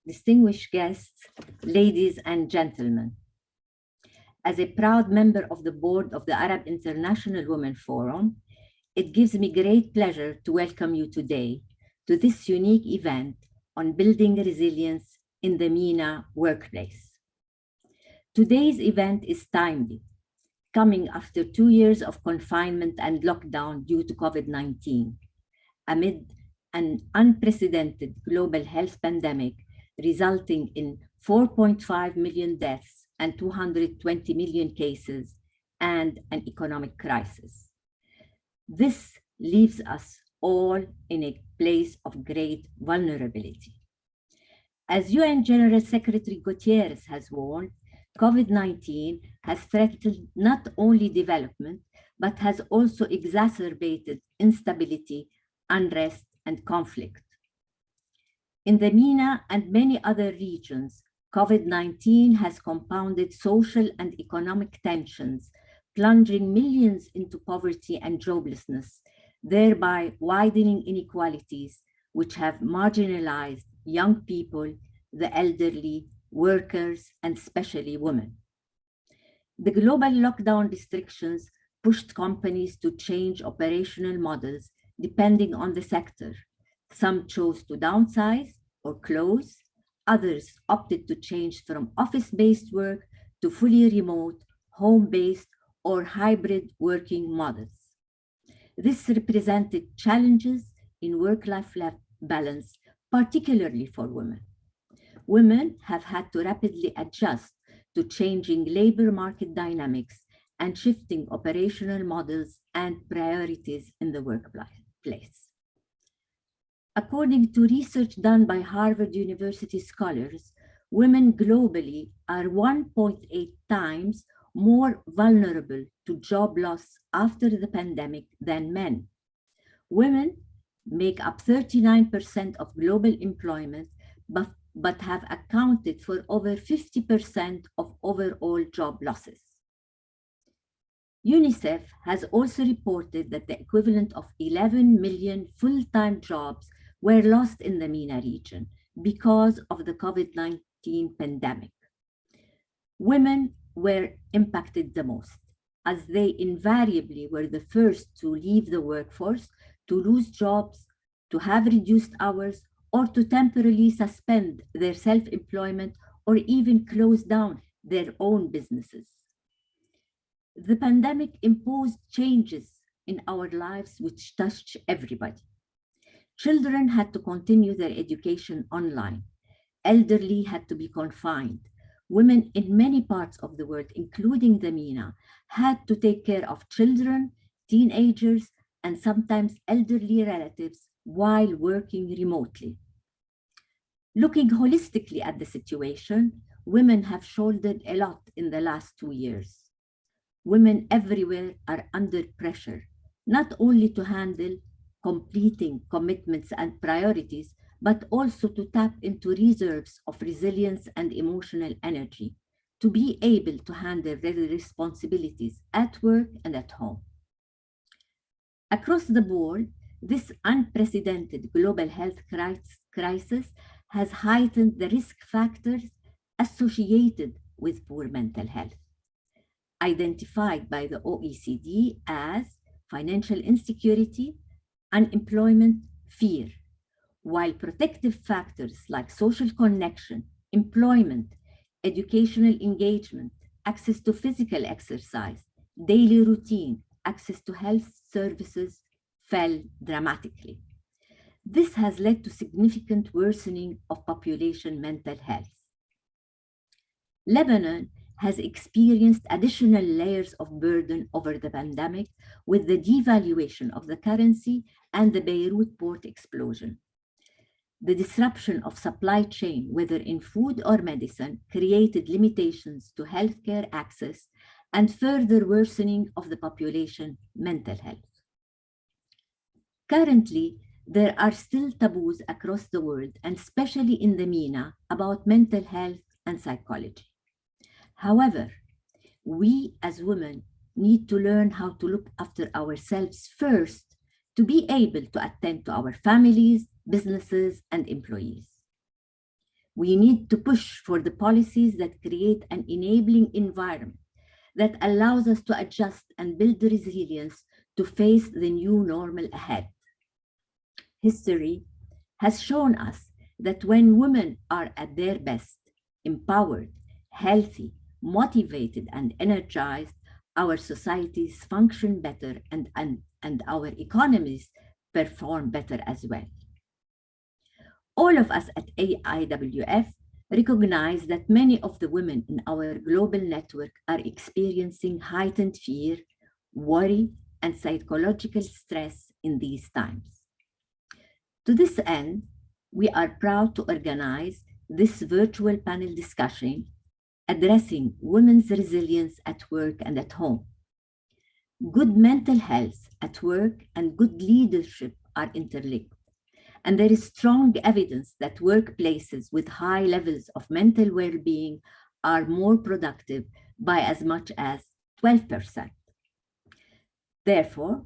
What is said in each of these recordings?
distinguished guests, ladies and gentlemen. As a proud member of the board of the Arab International Women Forum, it gives me great pleasure to welcome you today to this unique event on building resilience in the MENA workplace. Today's event is timely, coming after 2 years of confinement and lockdown due to COVID-19, amid an unprecedented global health pandemic resulting in 4.5 million deaths and 220 million cases and an economic crisis. This leaves us all in a place of great vulnerability. As UN General Secretary Guterres has warned, COVID-19 has threatened not only development, but has also exacerbated instability, unrest, and conflict. In the MENA and many other regions, COVID-19 has compounded social and economic tensions, plunging millions into poverty and joblessness, thereby widening inequalities which have marginalized young people, the elderly, workers, and especially women. The global lockdown restrictions pushed companies to change operational models depending on the sector. Some chose to downsize or close, others opted to change from office-based work to fully remote, home-based, or hybrid working models. This represented challenges in work-life balance, particularly for women. Women have had to rapidly adjust to changing labor market dynamics and shifting operational models and priorities in the workplace. According to research done by Harvard University scholars, women globally are 1.8 times more vulnerable to job loss after the pandemic than men. Women make up 39% of global employment, but have accounted for over 50% of overall job losses. UNICEF has also reported that the equivalent of 11 million full-time jobs were lost in the MENA region because of the COVID-19 pandemic. Women were impacted the most, as they invariably were the first to leave the workforce, to lose jobs, to have reduced hours, or to temporarily suspend their self-employment or even close down their own businesses. The pandemic imposed changes in our lives which touched everybody. Children had to continue their education online. Elderly had to be confined. Women in many parts of the world, including the MENA, had to take care of children, teenagers, and sometimes elderly relatives while working remotely. Looking holistically at the situation, women have shouldered a lot in the last 2 years. Women everywhere are under pressure, not only to handle completing commitments and priorities, but also to tap into reserves of resilience and emotional energy to be able to handle their responsibilities at work and at home. Across the board, this unprecedented global health crisis has heightened the risk factors associated with poor mental health, identified by the OECD as financial insecurity, unemployment, fear, while protective factors like social connection, employment, educational engagement, access to physical exercise, daily routine, access to health services fell dramatically. This has led to significant worsening of population mental health. Lebanon has experienced additional layers of burden over the pandemic with the devaluation of the currency and the Beirut port explosion. The disruption of supply chain, whether in food or medicine, created limitations to healthcare access and further worsening of the population mental health. Currently, there are still taboos across the world, and especially in the MENA, about mental health and psychology. However, we as women need to learn how to look after ourselves first to be able to attend to our families, businesses, and employees. We need to push for the policies that create an enabling environment that allows us to adjust and build resilience to face the new normal ahead. History has shown us that when women are at their best, empowered, healthy, motivated, and energized, our societies function better and our economies perform better as well. All of us at AIWF recognize that many of the women in our global network are experiencing heightened fear, worry, and psychological stress in these times. To this end, we are proud to organize this virtual panel discussion addressing women's resilience at work and at home. Good mental health at work and good leadership are interlinked, and there is strong evidence that workplaces with high levels of mental well-being are more productive by as much as 12%. Therefore,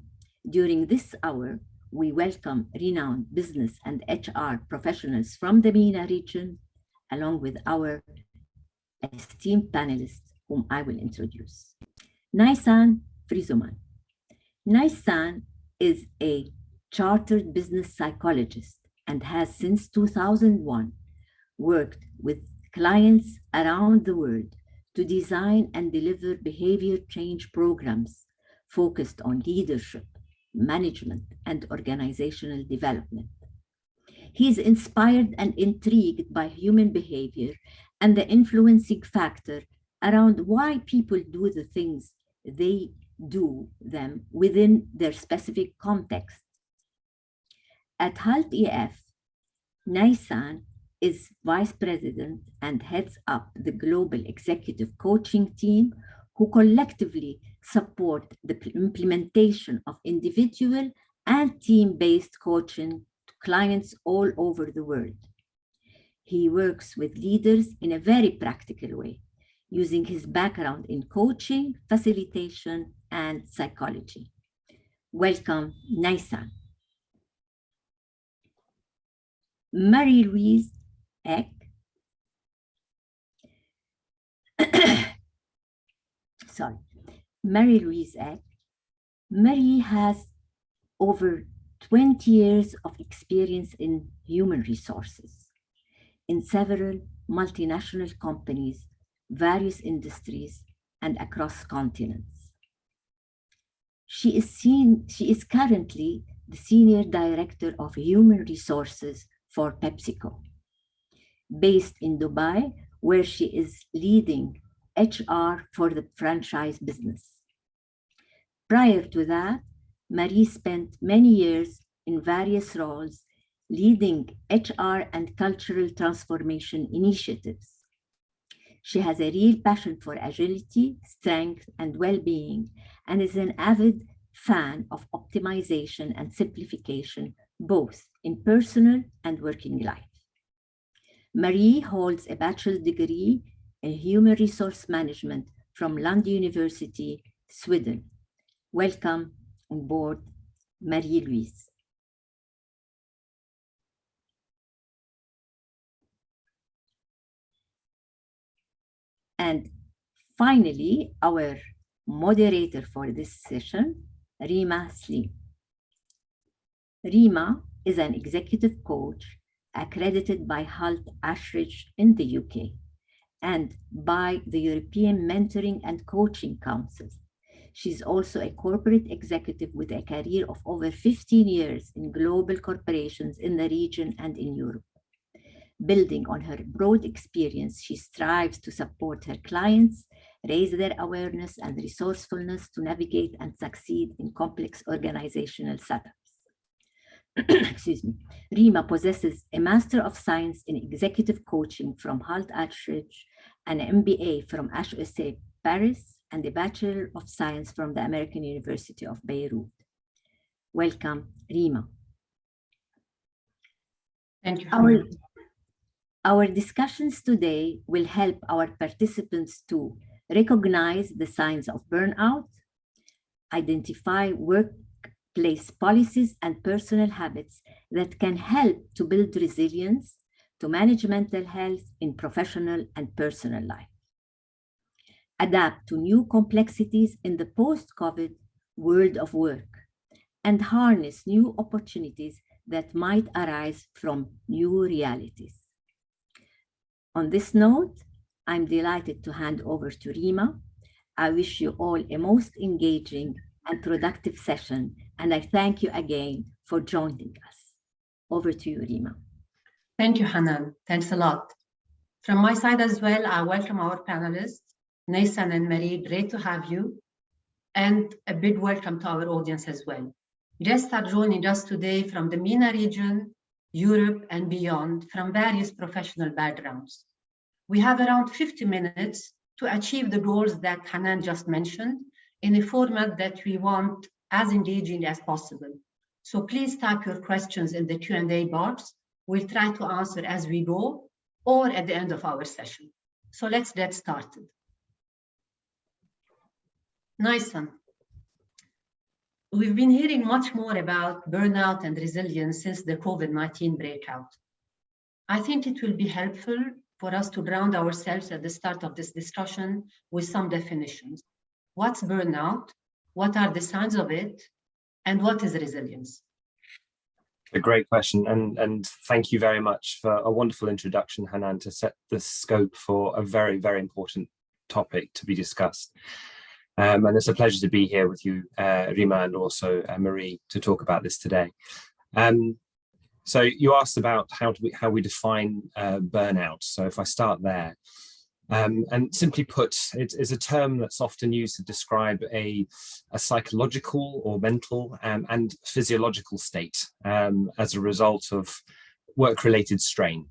during this hour, we welcome renowned business and HR professionals from the MENA region, along with our esteemed panelists, whom I will introduce. Naisan Frizuman. Naisan is a chartered business psychologist and has since 2001 worked with clients around the world to design and deliver behavior change programs focused on leadership, management, and organizational development. He is inspired and intrigued by human behavior and the influencing factor around why people do the things they do them within their specific context. At AIWF, Naisan is vice president and heads up the global executive coaching team who collectively support the implementation of individual and team-based coaching to clients all over the world. He works with leaders in a very practical way, using his background in coaching, facilitation, and psychology. Welcome, Naisan. Marie-Louise Eck. Sorry, Marie-Louise Eck. Marie has over 20 years of experience in human resources in several multinational companies, various industries, and across continents. She is currently the Senior Director of Human Resources for PepsiCo, based in Dubai, where she is leading HR for the franchise business. Prior to that, Marie spent many years in various roles leading HR and cultural transformation initiatives. She has a real passion for agility, strength, and well-being, and is an avid fan of optimization and simplification, both in personal and working life. Marie holds a bachelor's degree in human resource management from Lund University, Sweden. Welcome on board, Marie-Louise. And finally, our moderator for this session, Rima Slim. Rima is an executive coach accredited by Halt Ashridge in the UK and by the European Mentoring and Coaching Council. She's also a corporate executive with a career of over 15 years in global corporations in the region and in Europe. Building on her broad experience, she strives to support her clients, raise their awareness and resourcefulness to navigate and succeed in complex organizational setups. Excuse me. Rima possesses a Master of Science in Executive Coaching from Halt Ashridge, an MBA from HEC Paris, and a Bachelor of Science from the American University of Beirut. Welcome, Rima. Thank you. Our discussions today will help our participants to recognize the signs of burnout, identify workplace policies and personal habits that can help to build resilience, to manage mental health in professional and personal life, adapt to new complexities in the post-COVID world of work, and harness new opportunities that might arise from new realities. On this note, I'm delighted to hand over to Rima. I wish you all a most engaging and productive session, and I thank you again for joining us. Over to you, Rima. Thank you, Hanan. Thanks a lot. From my side as well, I welcome our panelists, Nathan and Marie. Great to have you. And a big welcome to our audience as well. Guests are joining us today from the MENA region, Europe, and beyond, from various professional backgrounds. We have around 50 minutes to achieve the goals that Hanan just mentioned in a format that we want as engaging as possible. So please type your questions in the Q&A box. We'll try to answer as we go or at the end of our session. So let's get started. Nice one. We've been hearing much more about burnout and resilience since the COVID-19 breakout. I think it will be helpful for us to ground ourselves at the start of this discussion with some definitions. What's burnout? What are the signs of it? And what is resilience? A great question, and thank you very much for a wonderful introduction, Hanan, to set the scope for a very, very important topic to be discussed. And it's a pleasure to be here with you, Rima, and also Marie, to talk about this today. So you asked about how we define burnout. So if I start there, and simply put, it is a term that's often used to describe a psychological or mental and physiological state as a result of work-related strain,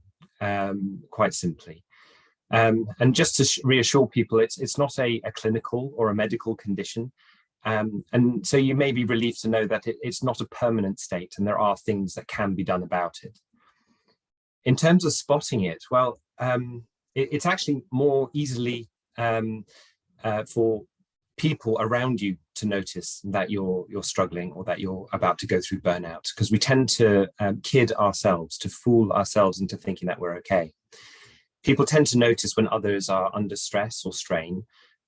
quite simply. And just to reassure people, it's not a clinical or a medical condition. And so you may be relieved to know that it's not a permanent state and there are things that can be done about it. In terms of spotting it, well, it's actually more easily for people around you to notice that you're struggling or that you're about to go through burnout, because we tend to kid ourselves, to fool ourselves into thinking that we're okay. People tend to notice when others are under stress or strain,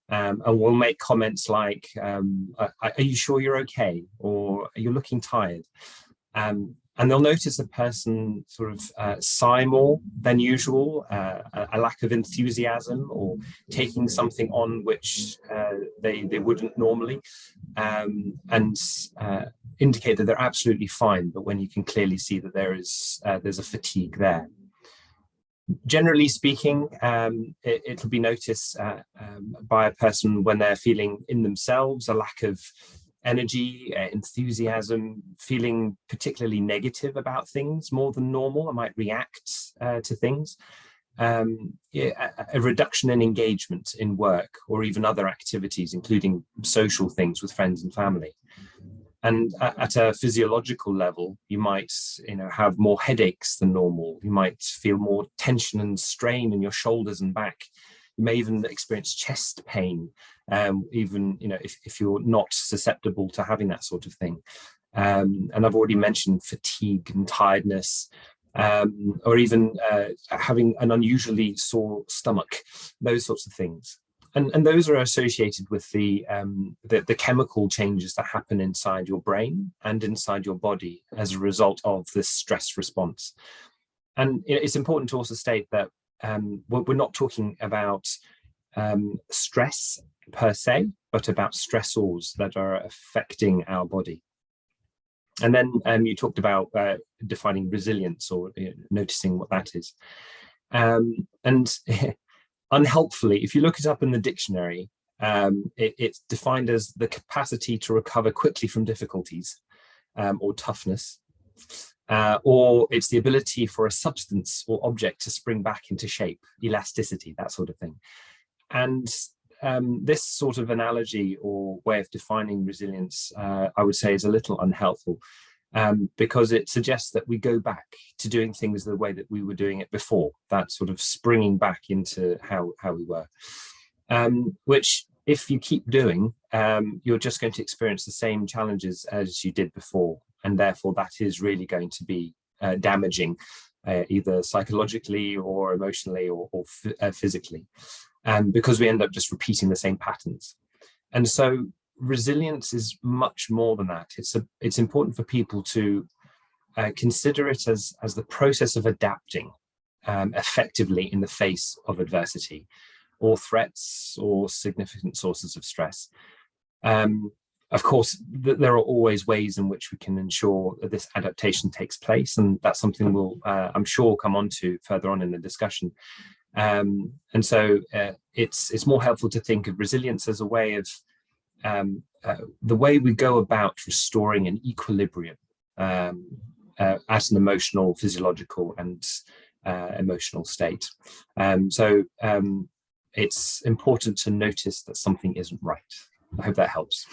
and will make comments like, are you sure you're okay? Or are you looking tired? And they'll notice a person sort of sigh more than usual, a lack of enthusiasm, or taking something on which they wouldn't normally, and indicate that they're absolutely fine, but when you can clearly see that there's a fatigue there. Generally speaking, it'll be noticed by a person when they're feeling in themselves a lack of energy, enthusiasm, feeling particularly negative about things more than normal. I might react to things. A reduction in engagement in work or even other activities, including social things with friends and family. And at a physiological level, you might, have more headaches than normal. You might feel more tension and strain in your shoulders and back. You may even experience chest pain, even if you're not susceptible to having that sort of thing. And I've already mentioned fatigue and tiredness, or even having an unusually sore stomach, those sorts of things. And those are associated with the chemical changes that happen inside your brain and inside your body as a result of this stress response. And it's important to also state that we're not talking about stress per se, but about stressors that are affecting our body. And then you talked about defining resilience, or noticing what that is. And unhelpfully, if you look it up in the dictionary, it's defined as the capacity to recover quickly from difficulties, or toughness, or it's the ability for a substance or object to spring back into shape, elasticity, that sort of thing. And this sort of analogy or way of defining resilience, I would say, is a little unhelpful, because it suggests that we go back to doing things the way that we were doing it before, that sort of springing back into how we were, which if you keep doing, you're just going to experience the same challenges as you did before. And therefore that is really going to be damaging either psychologically or emotionally or physically, because we end up just repeating the same patterns. And so resilience is much more than that. It's important for people to consider it as the process of adapting effectively in the face of adversity or threats or significant sources of stress. Of course, there are always ways in which we can ensure that this adaptation takes place, and that's something we'll, I'm sure, come on to further on in the discussion. And so it's more helpful to think of resilience as a way of the way we go about restoring an equilibrium at an emotional, physiological, and emotional state. So it's important to notice that something isn't right. I hope that helps.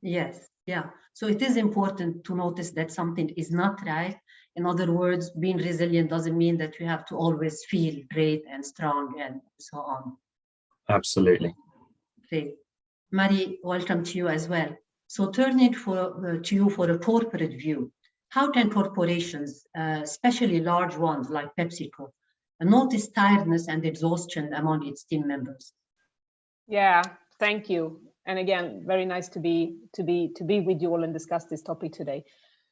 Yes, yeah. So it is important to notice that something is not right. In other words, being resilient doesn't mean that we have to always feel great and strong and so on. Absolutely. Great. Mary, welcome to you as well. So turning to you for a corporate view, how can corporations, especially large ones like PepsiCo, notice tiredness and exhaustion among its team members? Yeah, thank you. And again, very nice to be with you all and discuss this topic today.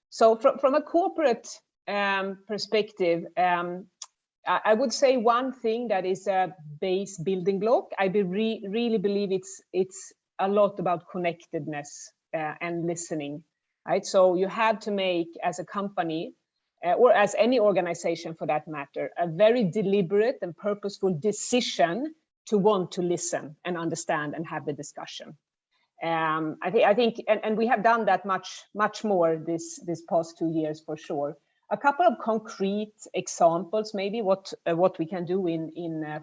So from a corporate perspective, I would say one thing that is a base building block. I really believe it's a lot about connectedness and listening, right? So you have to make, as a company, or as any organization for that matter, a very deliberate and purposeful decision to want to listen and understand and have the discussion. I think, and we have done that much more this past 2 years for sure. A couple of concrete examples, maybe what we can do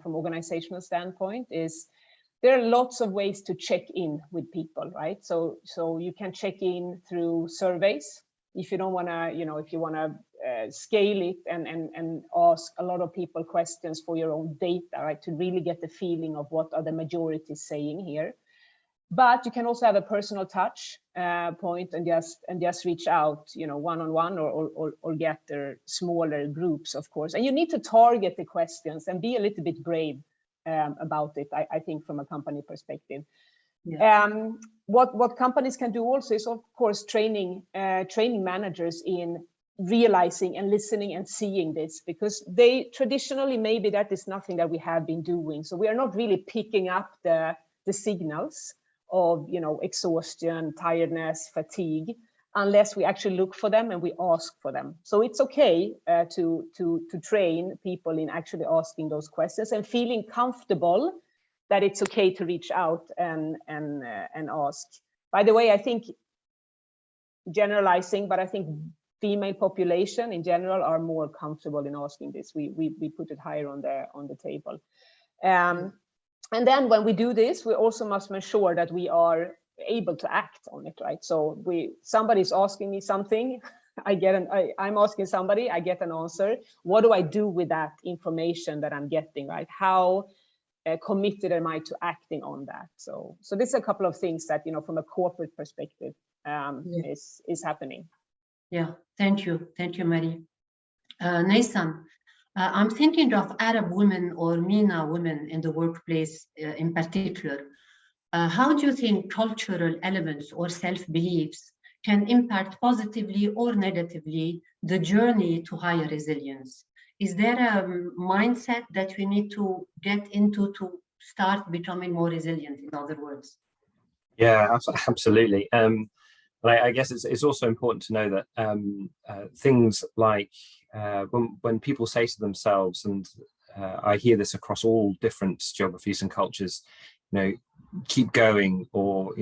from organizational standpoint is there are lots of ways to check in with people, right? So you can check in through surveys if you don't want to, if you want to scale it and ask a lot of people questions for your own data, right? To really get the feeling of what are the majority saying here. But you can also have a personal touch point and just reach out, one-on-one or get smaller groups, of course. And you need to target the questions and be a little bit brave about it, I think, from a company perspective. Yeah. What companies can do also is, of course, training managers in realizing and listening and seeing this, because they traditionally, maybe that is nothing that we have been doing. So we are not really picking up the signals of exhaustion, tiredness, fatigue, unless we actually look for them and we ask for them. So it's okay to train people in actually asking those questions and feeling comfortable that it's okay to reach out and ask. By the way, I think, generalizing, but I think female population in general are more comfortable in asking this. We put it higher on the table. And then when we do this, we also must make sure that we are able to act on it, right? So somebody's asking me something, I'm asking somebody, I get an answer. What do I do with that information that I'm getting, right? How committed am I to acting on that? So this is a couple of things that, from a corporate perspective is happening. Yeah, thank you, Mary. Nathan, I'm thinking of Arab women or MENA women in the workplace in particular. How do you think cultural elements or self-beliefs can impact positively or negatively the journey to higher resilience? Is there a mindset that we need to get into to start becoming more resilient, in other words? Yeah, absolutely. I guess it's also important to know that things like when people say to themselves, and I hear this across all different geographies and cultures, keep going, or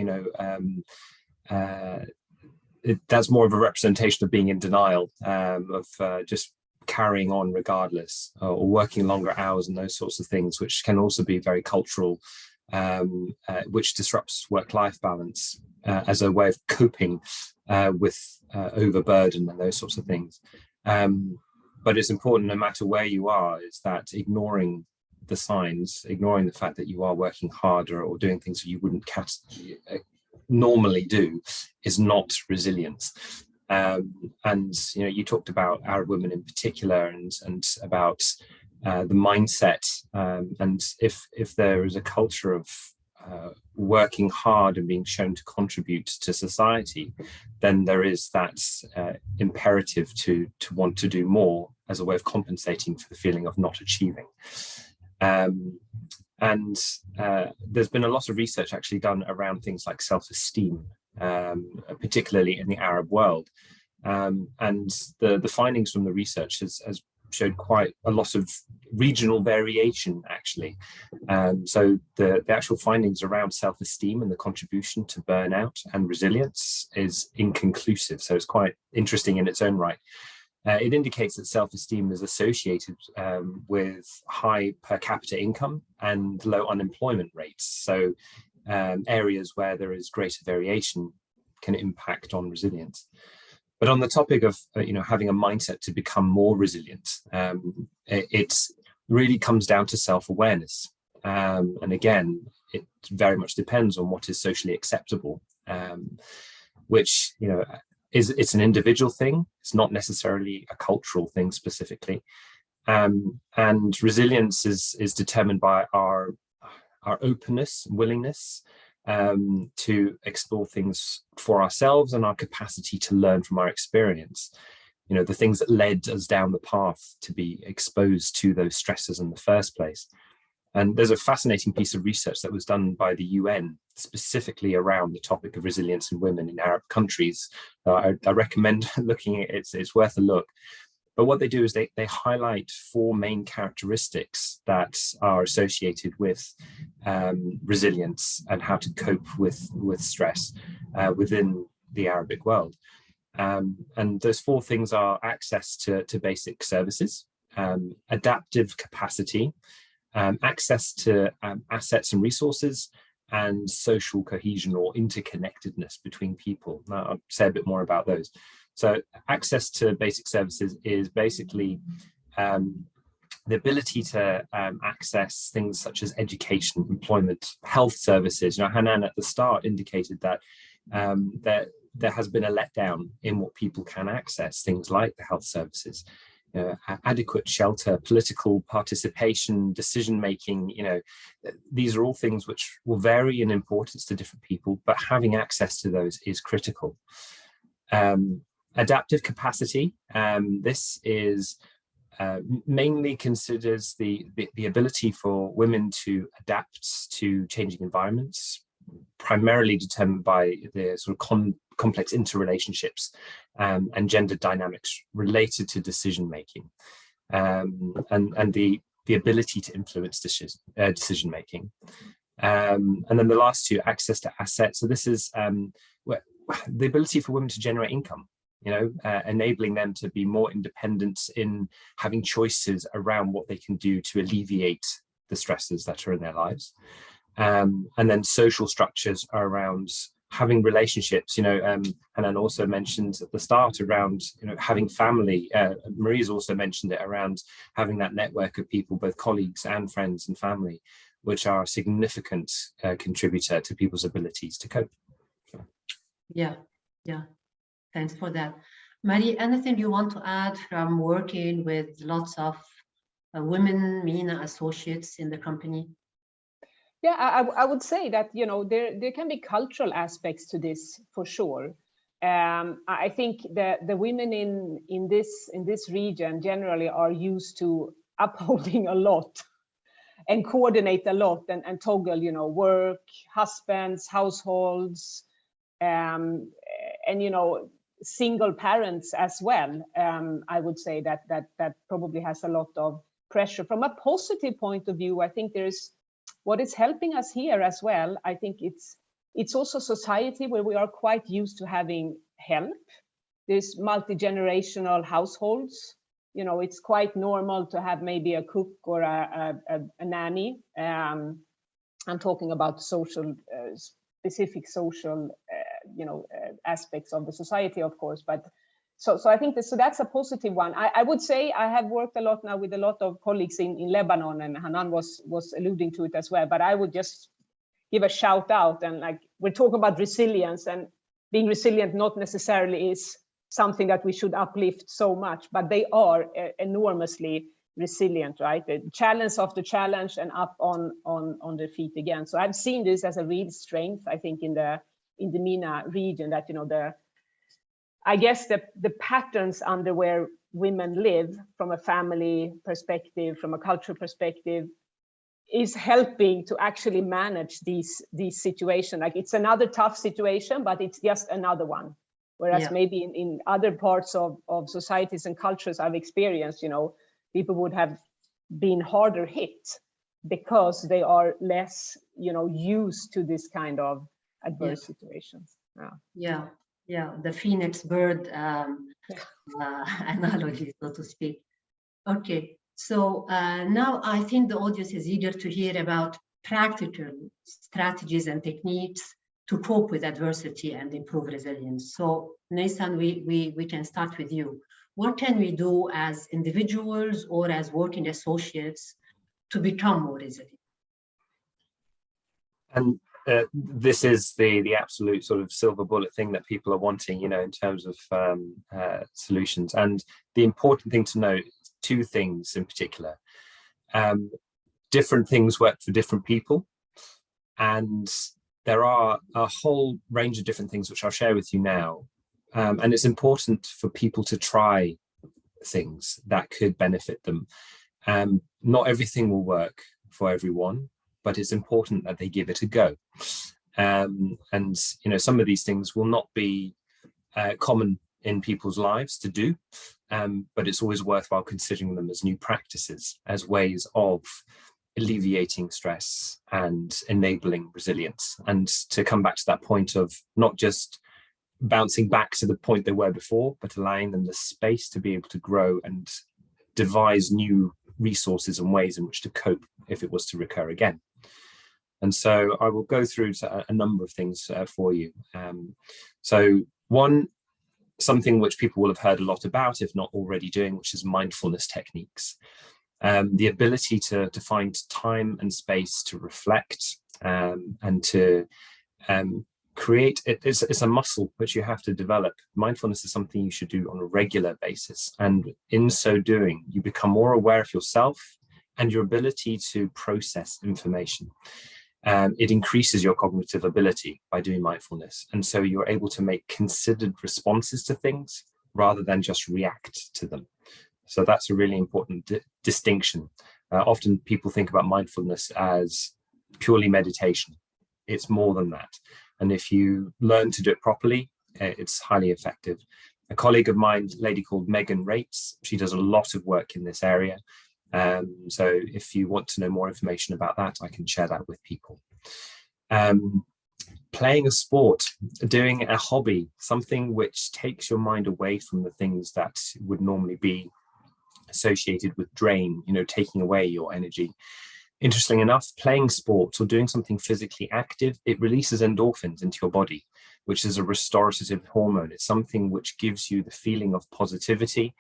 that's more of a representation of being in denial, of just carrying on regardless, or working longer hours and those sorts of things, which can also be very cultural, which disrupts work-life balance as a way of coping with overburden and those sorts of things. But it's important, no matter where you are, is that ignoring the signs, ignoring the fact that you are working harder or doing things that you wouldn't normally do, is not resilience. And you talked about Arab women in particular, and about the mindset, and if there is a culture of working hard and being shown to contribute to society, then there is that imperative to want to do more as a way of compensating for the feeling of not achieving. And there's been a lot of research actually done around things like self-esteem, particularly in the Arab world. And the findings from the research has showed quite a lot of regional variation, actually. So the actual findings around self-esteem and the contribution to burnout and resilience is inconclusive. So it's quite interesting in its own right. It indicates that self-esteem is associated with high per capita income and low unemployment rates. So areas where there is greater variation can impact on resilience. But on the topic of having a mindset to become more resilient, it really comes down to self-awareness. And again, it very much depends on what is socially acceptable, which it's an individual thing. It's not necessarily a cultural thing specifically. And resilience is determined by our openness, willingness to explore things for ourselves, and our capacity to learn from our experience. The things that led us down the path to be exposed to those stresses in the first place. And there's a fascinating piece of research that was done by the UN specifically around the topic of resilience in women in Arab countries. I recommend looking at it. It's worth a look. But what they do is they highlight 4 main characteristics that are associated with resilience and how to cope with stress within the Arabic world. And those 4 things are access to basic services, adaptive capacity, access to assets and resources, and social cohesion or interconnectedness between people. Now, I'll say a bit more about those. So access to basic services is basically the ability to access things such as education, employment, health services. Hanan at the start indicated that there has been a letdown in what people can access, things like the health services. Adequate shelter, political participation, decision-making, these are all things which will vary in importance to different people, but having access to those is critical. Adaptive capacity, this is mainly considers the ability for women to adapt to changing environments, primarily determined by the sort of complex interrelationships and gender dynamics related to decision making, and the ability to influence decision making. And then the last 2, access to assets. So this is the ability for women to generate income, enabling them to be more independent in having choices around what they can do to alleviate the stresses that are in their lives. And then social structures around having relationships, and then also mentioned at the start around, having family. Marie's also mentioned it around having that network of people, both colleagues and friends and family, which are a significant contributor to people's abilities to cope. Yeah. Thanks for that. Marie, anything you want to add from working with lots of women MENA associates in the company? Yeah, I would say that, there can be cultural aspects to this for sure. I think the women in this region generally are used to upholding a lot and coordinate a lot and toggle, work, husbands, households, and single parents as well. I would say that probably has a lot of pressure. From a positive point of view, I think there's what is helping us here as well. I think it's also society where we are quite used to having help. There's multi-generational households. It's quite normal to have maybe a cook or a nanny. I'm talking about specific social aspects of the society, of course, but so I think that's a positive one. I would say I have worked a lot now with a lot of colleagues in Lebanon, and Hanan was alluding to it as well, but I would just give a shout out, and we're talking about resilience, and being resilient not necessarily is something that we should uplift so much, but they are enormously resilient, right? The challenge after challenge and up on their feet again. So I've seen this as a real strength, I think, in the MENA region, that, you know, I guess the patterns under where women live from a family perspective, from a cultural perspective, is helping to actually manage these situations. Like, it's another tough situation, but it's just another one. Whereas maybe in other parts of societies and cultures I've experienced, you know, people would have been harder hit because they are less, you know, used to this kind of adverse situations. Yeah, the phoenix bird analogy, so to speak. Okay, so now I think the audience is eager to hear about practical strategies and techniques to cope with adversity and improve resilience. So Nathan, we can start with you. What can we do as individuals or as working associates to become more resilient? And this is the absolute sort of silver bullet thing that people are wanting, you know, in terms of solutions. And the important thing to note, two things in particular. Different things work for different people, and there are a whole range of different things which I'll share with you now. And it's important for people to try things that could benefit them. Not everything will work for everyone, but it's important that they give it a go. And, you know, some of these things will not be common in people's lives to do, but it's always worthwhile considering them as new practices, as ways of alleviating stress and enabling resilience. And to come back to that point of not just bouncing back to the point they were before, but allowing them the space to be able to grow and devise new resources and ways in which to cope if it was to recur again. And so I will go through a number of things for you. So one, something which people will have heard a lot about, if not already doing, which is mindfulness techniques. The ability to find time and space to reflect and to create, it's a muscle which you have to develop. Mindfulness is something you should do on a regular basis. And in so doing, you become more aware of yourself and your ability to process information. It increases your cognitive ability by doing mindfulness. And so you're able to make considered responses to things rather than just react to them. So that's a really important distinction. Often people think about mindfulness as purely meditation. It's more than that. And if you learn to do it properly, it's highly effective. A colleague of mine, a lady called Megan Rates, she does a lot of work in this area. So if you want to know more information about that, I can share that with people. Playing a sport, doing a hobby, something which takes your mind away from the things that would normally be associated with drain, you know, taking away your energy. Interestingly enough, playing sports or doing something physically active, it releases endorphins into your body, which is a restorative hormone. It's something which gives you the feeling of positivity,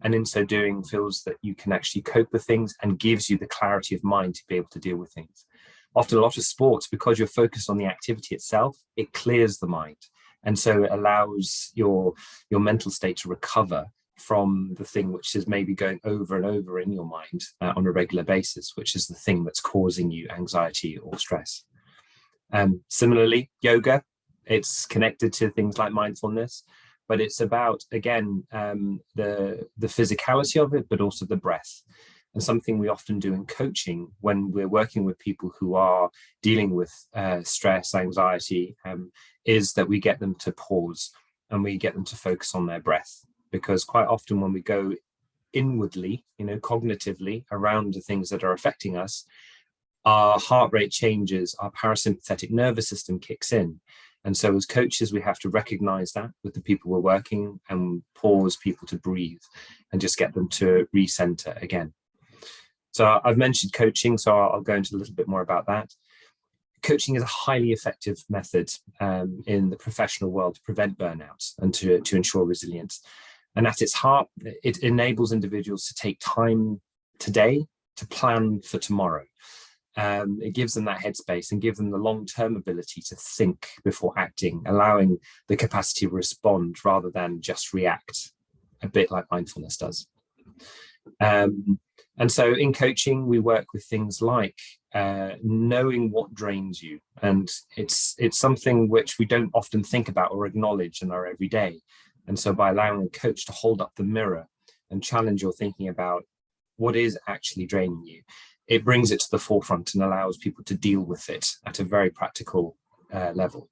and in so doing feels that you can actually cope with things and gives you the clarity of mind to be able to deal with things. Often a lot of sports, because you're focused on the activity itself, it clears the mind. And so it allows your mental state to recover from the thing which is maybe going over and over in your mind on a regular basis, which is the thing that's causing you anxiety or stress. Similarly, yoga, it's connected to things like mindfulness, but it's about, again, the physicality of it, but also the breath. And something we often do in coaching when we're working with people who are dealing with stress, anxiety, is that we get them to pause and we get them to focus on their breath. Because quite often when we go inwardly, you know, cognitively around the things that are affecting us, our heart rate changes, our parasympathetic nervous system kicks in. And so as coaches, we have to recognize that with the people we're working and pause people to breathe and just get them to recenter again. So I've mentioned coaching, so I'll go into a little bit more about that. Coaching is a highly effective method in the professional world to prevent burnout and to ensure resilience. And at its heart, it enables individuals to take time today to plan for tomorrow. it gives them that headspace and give them the long-term ability to think before acting, allowing the capacity to respond rather than just react, a bit like mindfulness does. And so in coaching, we work with things like knowing what drains you. And it's something which we don't often think about or acknowledge in our everyday. And so by allowing a coach to hold up the mirror and challenge your thinking about what is actually draining you, it brings it to the forefront and allows people to deal with it at a very practical level.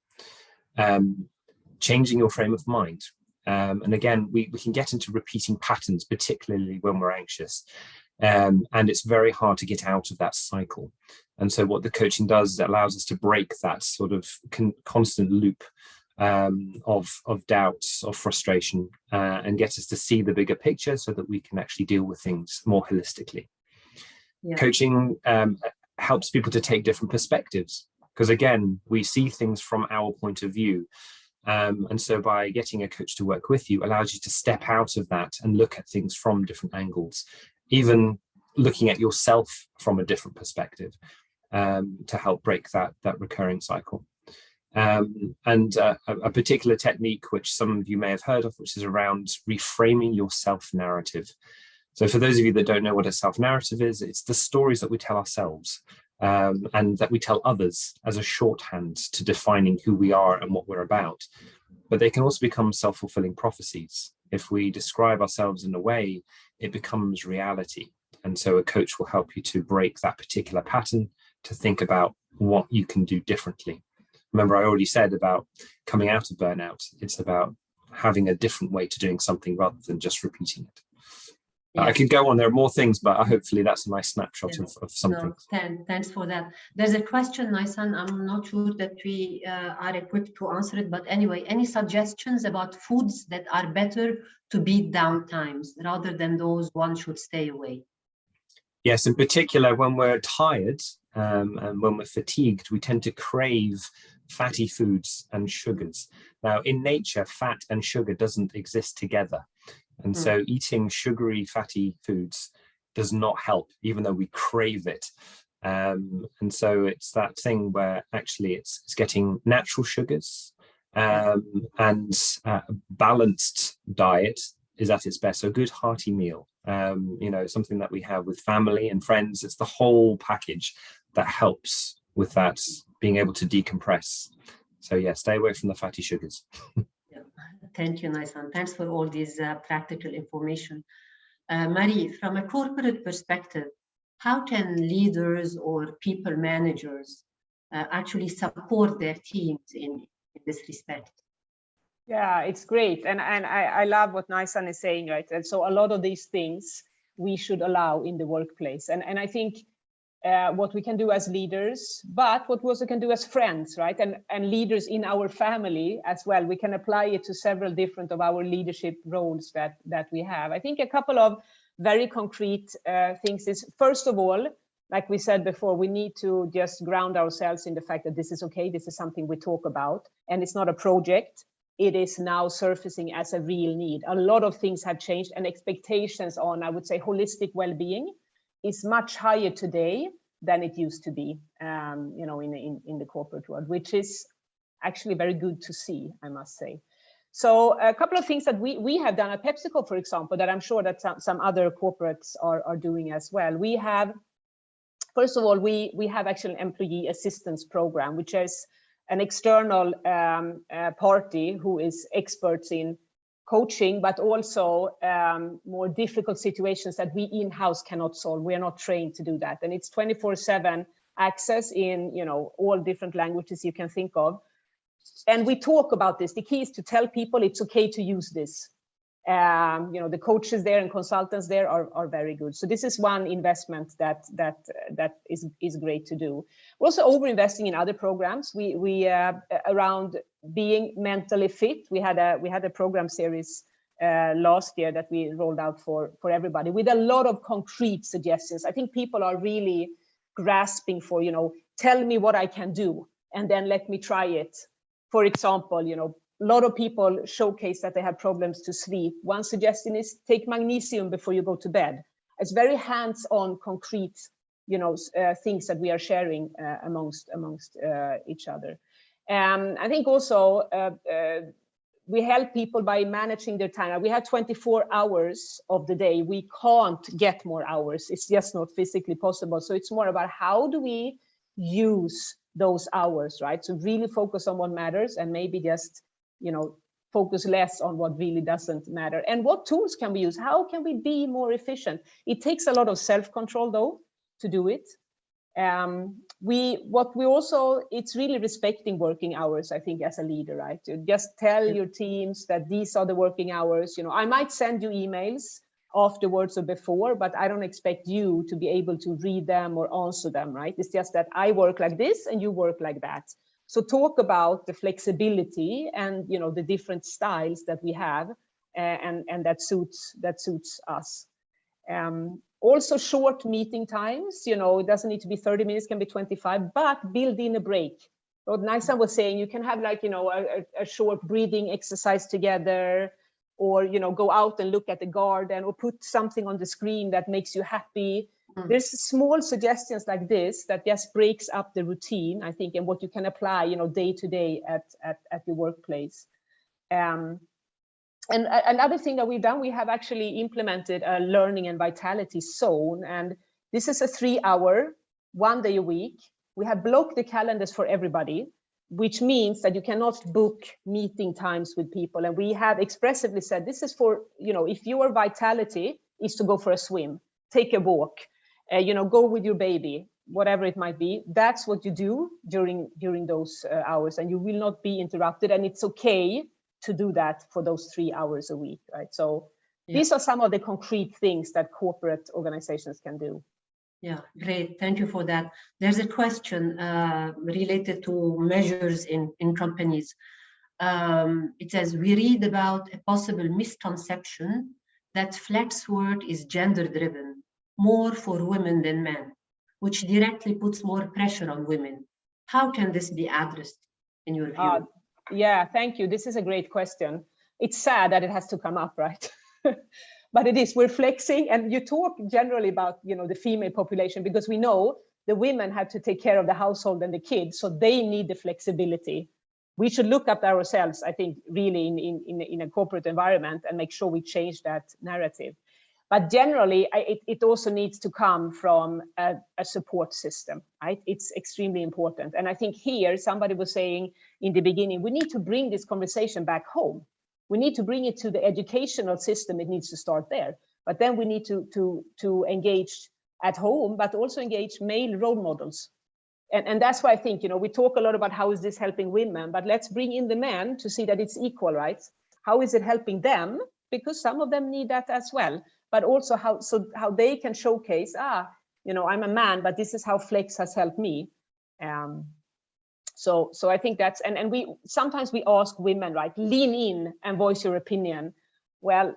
Changing your frame of mind. And again, we can get into repeating patterns, particularly when we're anxious. And it's very hard to get out of that cycle. And so what the coaching does is it allows us to break that sort of constant loop of doubts, of frustration, and get us to see the bigger picture so that we can actually deal with things more holistically. Yeah. Coaching helps people to take different perspectives, because again, we see things from our point of view. And so by getting a coach to work with you allows you to step out of that and look at things from different angles, even looking at yourself from a different perspective, to help break that recurring cycle. And a particular technique which some of you may have heard of, which is around reframing your self-narrative. So for those of you that don't know what a self-narrative is, it's the stories that we tell ourselves and that we tell others as a shorthand to defining who we are and what we're about. But they can also become self-fulfilling prophecies. If we describe ourselves in a way, it becomes reality. And so a coach will help you to break that particular pattern, to think about what you can do differently. Remember, I already said about coming out of burnout, it's about having a different way to doing something rather than just repeating it. Yeah. I could go on, there are more things, but hopefully that's a nice snapshot of something. No, thanks for that. There's a question, Nisan, I'm not sure that we are equipped to answer it, but anyway, any suggestions about foods that are better to beat down times rather than those one should stay away? Yes, in particular, when we're tired and when we're fatigued, we tend to crave fatty foods and sugars. Now, in nature, fat and sugar doesn't exist together. And so eating sugary, fatty foods does not help, even though we crave it. And so it's that thing where actually it's getting natural sugars, and balanced diet is at its best. So a good hearty meal, you know, something that we have with family and friends. It's the whole package that helps with that, being able to decompress. So yeah, stay away from the fatty sugars. Thank you, Nisan. Thanks for all these practical information. Marie, from a corporate perspective, how can leaders or people managers actually support their teams in this respect? Yeah, it's great. And I love what Nisan is saying, right? And so a lot of these things we should allow in the workplace. And I think what we can do as leaders, but what we also can do as friends, right? And leaders in our family as well. We can apply it to several different of our leadership roles that we have. I think a couple of very concrete things is, first of all, like we said before, we need to just ground ourselves in the fact that this is okay. This is something we talk about, and it's not a project. It is now surfacing as a real need. A lot of things have changed, and expectations on, I would say, holistic well-being is much higher today than it used to be, you know, in the corporate world, which is actually very good to see, I must say. So a couple of things that we have done at PepsiCo, for example, that I'm sure that some other corporates are doing as well. We have, first of all, we have actually an employee assistance program, which is an external party who is experts in coaching, but also more difficult situations that we in-house cannot solve. We are not trained to do that. And it's 24/7 access in, you know, all different languages you can think of. And we talk about this. The key is to tell people it's okay to use this. You know, the coaches there and consultants there are very good. So this is one investment that is great to do. We're also over-investing in other programs. We around being mentally fit. We had a program series last year that we rolled out for everybody with a lot of concrete suggestions. I think people are really grasping for, you know, tell me what I can do and then let me try it. For example, you know, a lot of people showcase that they have problems to sleep. One suggestion is take magnesium before you go to bed. It's very hands-on, concrete things that we are sharing amongst each other. I think also we help people by managing their time. We have 24 hours of the day. We can't get more hours. It's just not physically possible. So it's more about how do we use those hours, right? So really focus on what matters and maybe just, focus less on what really doesn't matter. And what tools can we use? How can we be more efficient? It takes a lot of self-control though to do it. It's really respecting working hours, I think, as a leader, right? To just tell your teams that these are the working hours. I might send you emails afterwards or before, but I don't expect you to be able to read them or answer them, right? It's just that I work like this and you work like that. So talk about the flexibility and the different styles that we have, and that suits us. Also short meeting times, it doesn't need to be 30 minutes, can be 25, but build in a break. What Naisan was saying, you can have a short breathing exercise together, or go out and look at the garden, or put something on the screen that makes you happy. There's small suggestions like this that just breaks up the routine, I think, and what you can apply day to day at your workplace. And another thing that we've done, we have actually implemented a learning and vitality zone, and this is a 3-hour, 1 day a week. We have blocked the calendars for everybody, which means that you cannot book meeting times with people. And we have expressively said, this is for, if your vitality is to go for a swim, take a walk, go with your baby, whatever it might be, that's what you do during those hours, and you will not be interrupted. And it's okay to do that for those 3 hours a week, right? So these are some of the concrete things that corporate organizations can do. Yeah, great. Thank you for that. There's a question related to measures in companies. It says, we read about a possible misconception that flex work is gender-driven, more for women than men, which directly puts more pressure on women. How can this be addressed in your view? Yeah, thank you. This is a great question. It's sad that it has to come up, right? But it is, we're flexing, and you talk generally about, the female population, because we know the women have to take care of the household and the kids, so they need the flexibility. We should look at ourselves, I think, really in a corporate environment and make sure we change that narrative. But generally, it also needs to come from a support system, right? It's extremely important. And I think here, somebody was saying in the beginning, we need to bring this conversation back home. We need to bring it to the educational system. It needs to start there. But then we need to engage at home, but also engage male role models. And that's why I think, we talk a lot about how is this helping women, but let's bring in the men to see that it's equal, right? How is it helping them? Because some of them need that as well. But also how they can showcase, I'm a man, but this is how flex has helped me. So I think that's, and we sometimes we ask women, right, lean in and voice your opinion. Well,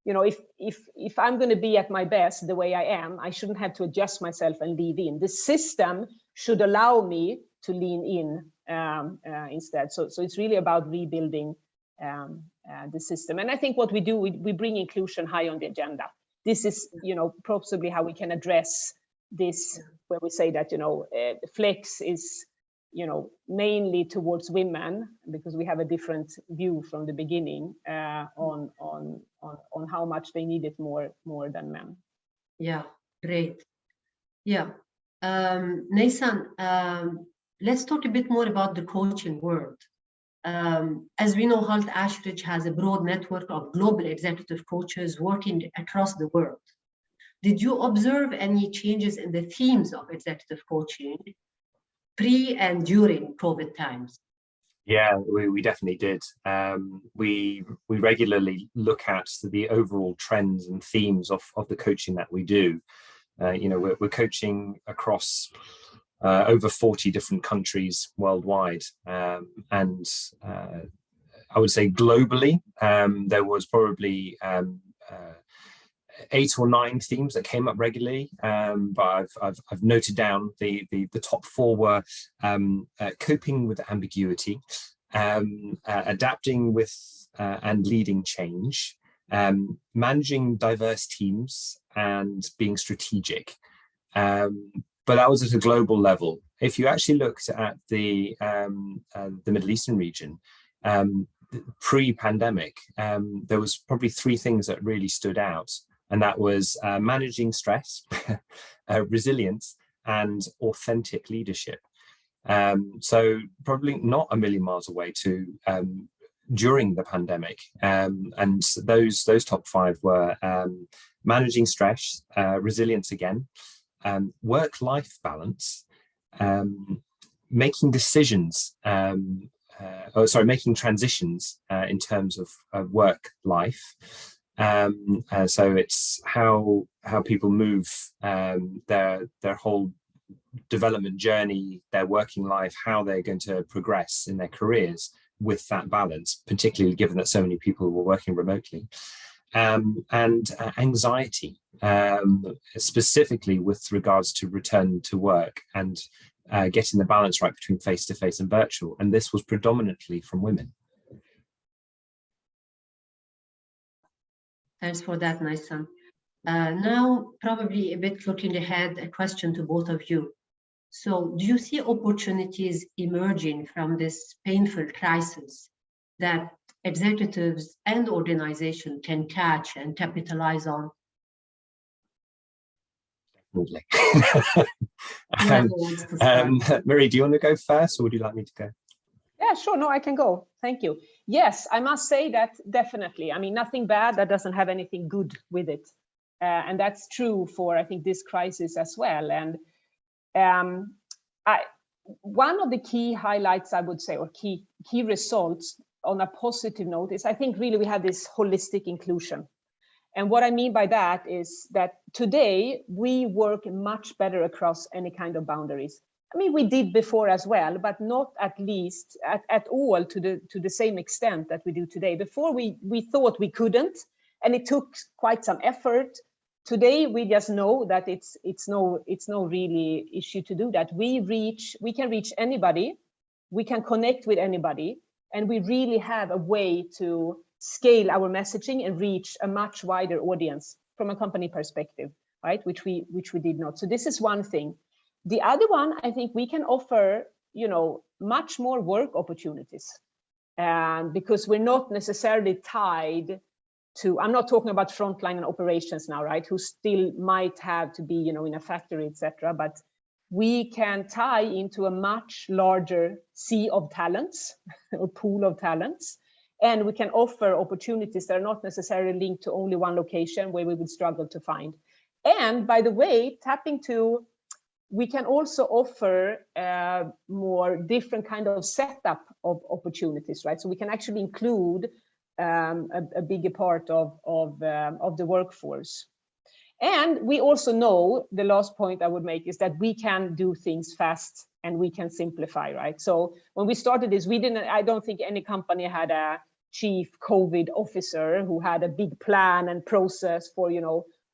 if I'm going to be at my best the way I am, I shouldn't have to adjust myself and lean in. The system should allow me to lean in instead. So it's really about rebuilding the system. And I think what we do, we bring inclusion high on the agenda. This is, possibly how we can address this, where we say that, flex is, mainly towards women, because we have a different view from the beginning on how much they need it more than men. Yeah, great. Yeah. Naisan, let's talk a bit more about the coaching world. As we know, Halt Ashridge has a broad network of global executive coaches working across the world. Did you observe any changes in the themes of executive coaching pre and during COVID times? Yeah, we definitely did. We regularly look at the overall trends and themes of the coaching that we do. We're coaching across over 40 different countries worldwide, and I would say globally there was probably 8 or 9 themes that came up regularly, but I've noted down the top 4 were coping with ambiguity, adapting with and leading change, managing diverse teams, and being strategic. But that was at a global level. If you actually looked at the Middle Eastern region, pre-pandemic, there was probably three things that really stood out, and that was managing stress, resilience, and authentic leadership. So probably not a million miles away to during the pandemic, and those top five were managing stress, resilience again, work-life balance, making decisions, making transitions in terms of work life. So it's how people move their whole development journey, their working life, how they're going to progress in their careers with that balance, particularly given that so many people were working remotely. And anxiety, specifically with regards to return to work and getting the balance right between face-to-face and virtual. And this was predominantly from women. Thanks for that, Nysan. Now, probably a bit looking ahead, a question to both of you. So do you see opportunities emerging from this painful crisis that executives and organizations can catch and capitalize on? Definitely. Who Marie, do you want to go first, or would you like me to go? Yeah, sure. No, I can go. Thank you. Yes, I must say that definitely. I mean, nothing bad that doesn't have anything good with it. And that's true for, I think, this crisis as well. And one of the key highlights, I would say, or key results on a positive note is, I think, really we have this holistic inclusion. And what I mean by that is that today we work much better across any kind of boundaries. I mean, we did before as well, but not at least at all to the same extent that we do today. Before we thought we couldn't, and it took quite some effort. Today we just know that it's no really issue to do that. We can reach anybody, we can connect with anybody, and we really have a way to scale our messaging and reach a much wider audience from a company perspective, right? Which we did not. So this is one thing. The other one, I think we can offer, much more work opportunities, and because we're not necessarily tied to, I'm not talking about frontline and operations now, right? Who still might have to be, in a factory, etc. But we can tie into a much larger sea of talents, or pool of talents, and we can offer opportunities that are not necessarily linked to only one location where we would struggle to find. And by the way, we can also offer more different kind of setup of opportunities, right? So we can actually include a bigger part of the workforce. And we also know, the last point I would make is that we can do things fast and we can simplify, right? So when we started this, I don't think any company had a chief COVID officer who had a big plan and process for,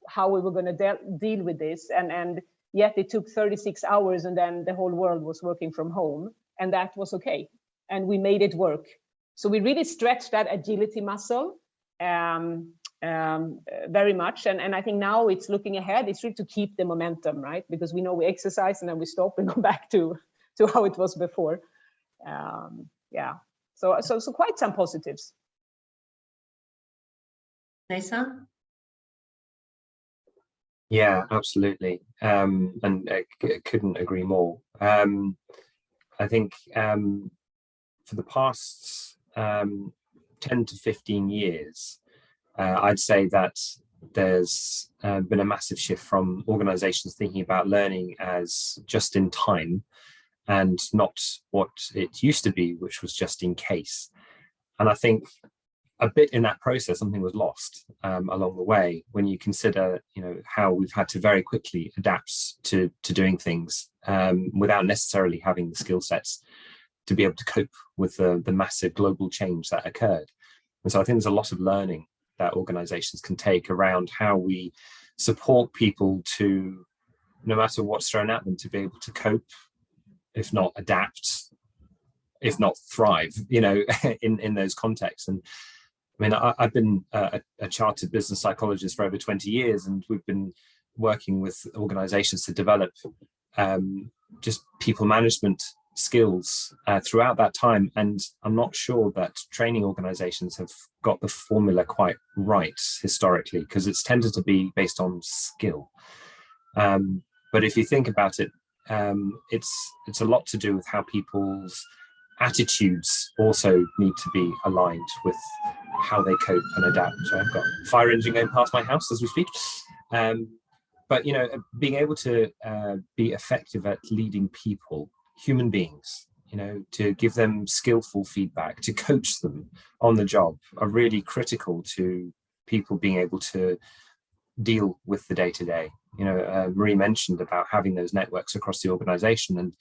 how we were going to deal with this. And yet it took 36 hours and then the whole world was working from home, and that was okay. And we made it work. So we really stretched that agility muscle very much. And I think now it's looking ahead, it's really to keep the momentum, right? Because we know we exercise and then we stop and go back to how it was before. Yeah, so quite some positives. Nysan? Yeah, absolutely. And I couldn't agree more. I think for the past 10 to 15 years, I'd say that there's been a massive shift from organizations thinking about learning as just in time and not what it used to be, which was just in case. And I think a bit in that process, something was lost along the way when you consider, how we've had to very quickly adapt to doing things without necessarily having the skill sets to be able to cope with the massive global change that occurred. And so I think there's a lot of learning that organizations can take around how we support people to, no matter what's thrown at them, to be able to cope, if not adapt, if not thrive, in those contexts. And I mean, I've been a chartered business psychologist for over 20 years, and we've been working with organizations to develop just people management skills throughout that time, and I'm not sure that training organizations have got the formula quite right historically, because it's tended to be based on skill. But if you think about it, it's a lot to do with how people's attitudes also need to be aligned with how they cope and adapt. So I've got a fire engine going past my house as we speak. But you know, being able to be effective at leading people, human beings, you know, to give them skillful feedback, to coach them on the job, are really critical to people being able to deal with the day-to-day. You know, Marie mentioned about having those networks across the organization, and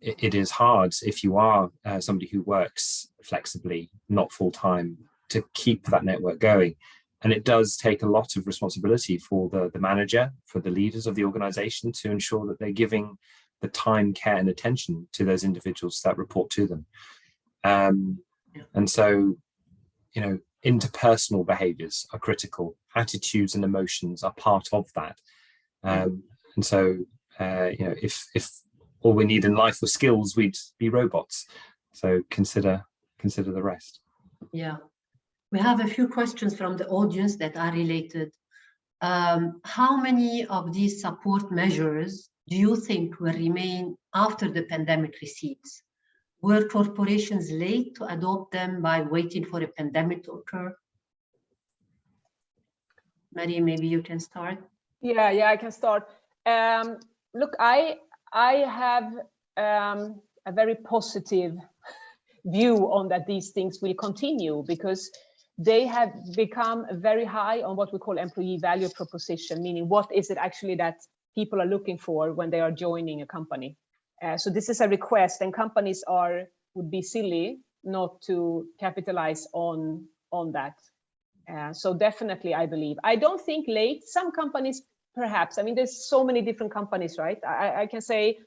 it is hard if you are somebody who works flexibly, not full-time, to keep that network going. And it does take a lot of responsibility for the manager, for the leaders of the organization, to ensure that they're giving the time, care, and attention to those individuals that report to them. And so, you know, interpersonal behaviors are critical. Attitudes and emotions are part of that. And so, you know, if all we need in life were skills, we'd be robots. So consider the rest. Yeah. We have a few questions from the audience that are related. How many of these support measures do you think will remain after the pandemic recedes? Were corporations late to adopt them by waiting for a pandemic to occur? Marie, maybe you can start. Yeah, I can start. Look, I have a very positive view on that these things will continue, because they have become very high on what we call employee value proposition, meaning what is it actually that people are looking for when they are joining a company. So this is a request, and companies would be silly not to capitalize on that. So definitely, I believe. I don't think late. Some companies, perhaps. I mean, there's so many different companies, right? I can say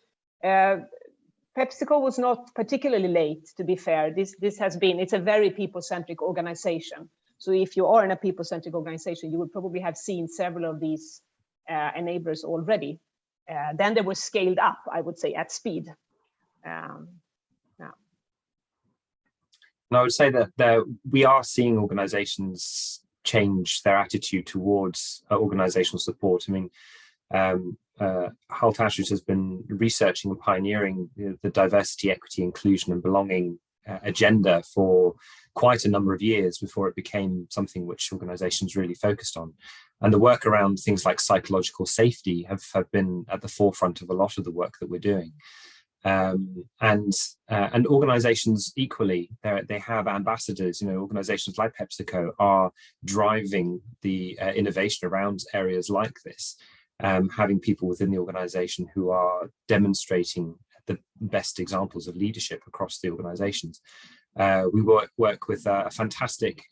PepsiCo was not particularly late, to be fair. It's a very people-centric organization. So if you are in a people-centric organization, you would probably have seen several of these enablers already. Then they were scaled up, I would say, at speed. And I would say that we are seeing organizations change their attitude towards organizational support. I mean, Halt Ashridge has been researching and pioneering the diversity, equity, inclusion, and belonging agenda for quite a number of years before it became something which organizations really focused on. And the work around things like psychological safety have been at the forefront of a lot of the work that we're doing. And organizations equally, they have ambassadors. You know, organizations like PepsiCo are driving the innovation around areas like this, having people within the organization who are demonstrating the best examples of leadership across the organizations. We work with a fantastic